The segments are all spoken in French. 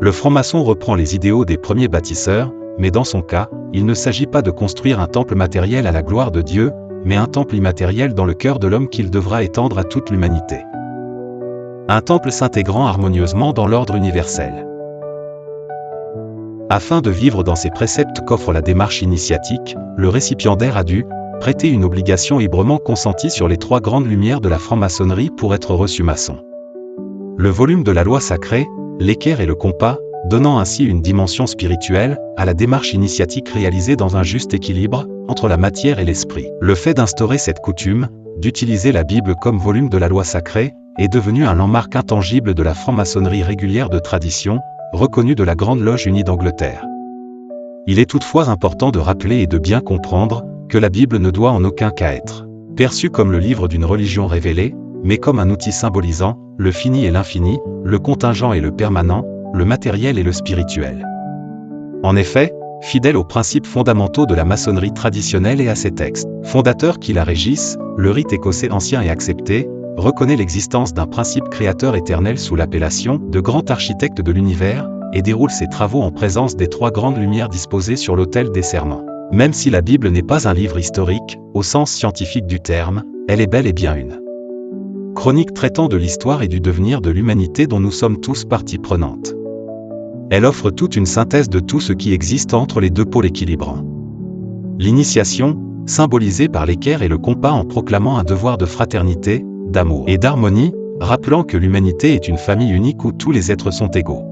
Le franc-maçon reprend les idéaux des premiers bâtisseurs, mais dans son cas, il ne s'agit pas de construire un temple matériel à la gloire de Dieu, mais un temple immatériel dans le cœur de l'homme qu'il devra étendre à toute l'humanité. Un temple s'intégrant harmonieusement dans l'ordre universel. Afin de vivre dans ces préceptes qu'offre la démarche initiatique, le récipiendaire a dû prêter une obligation librement consentie sur les 3 grandes lumières de la franc-maçonnerie pour être reçu maçon. Le volume de la loi sacrée, l'équerre et le compas, donnant ainsi une dimension spirituelle à la démarche initiatique réalisée dans un juste équilibre entre la matière et l'esprit. Le fait d'instaurer cette coutume, d'utiliser la Bible comme volume de la loi sacrée, est devenu un landmark intangible de la franc-maçonnerie régulière de tradition, reconnue de la Grande Loge unie d'Angleterre. Il est toutefois important de rappeler et de bien comprendre que la Bible ne doit en aucun cas être perçue comme le livre d'une religion révélée, mais comme un outil symbolisant le fini et l'infini, le contingent et le permanent, le matériel et le spirituel. En effet, fidèle aux principes fondamentaux de la maçonnerie traditionnelle et à ses textes fondateurs qui la régissent, le rite écossais ancien et accepté reconnaît l'existence d'un principe créateur éternel sous l'appellation de grand architecte de l'univers et déroule ses travaux en présence des 3 grandes lumières disposées sur l'autel des serments. Même si la Bible n'est pas un livre historique, au sens scientifique du terme, elle est bel et bien une chronique traitant de l'histoire et du devenir de l'humanité dont nous sommes tous partie prenante. Elle offre toute une synthèse de tout ce qui existe entre les 2 pôles équilibrants. L'initiation, symbolisée par l'équerre et le compas en proclamant un devoir de fraternité, d'amour et d'harmonie, rappelant que l'humanité est une famille unique où tous les êtres sont égaux.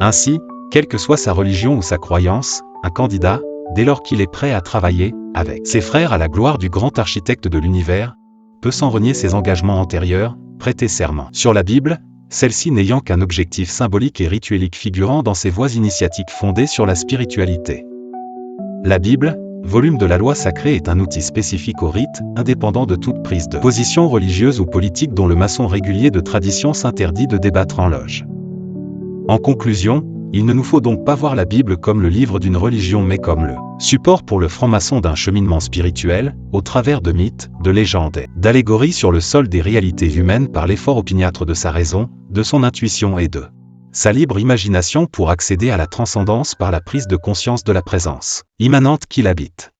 Ainsi, quelle que soit sa religion ou sa croyance, un candidat, dès lors qu'il est prêt à travailler avec ses frères à la gloire du grand architecte de l'univers, peut sans renier ses engagements antérieurs, prêter serment sur la Bible, celle-ci n'ayant qu'un objectif symbolique et rituelique figurant dans ses voies initiatiques fondées sur la spiritualité. La Bible, volume de la loi sacrée, est un outil spécifique au rite, indépendant de toute prise de position religieuse ou politique dont le maçon régulier de tradition s'interdit de débattre en loge. En conclusion, il ne nous faut donc pas voir la Bible comme le livre d'une religion mais comme le support pour le franc-maçon d'un cheminement spirituel, au travers de mythes, de légendes et d'allégories sur le sol des réalités humaines par l'effort opiniâtre de sa raison, de son intuition et de sa libre imagination pour accéder à la transcendance par la prise de conscience de la présence immanente qui l'habite.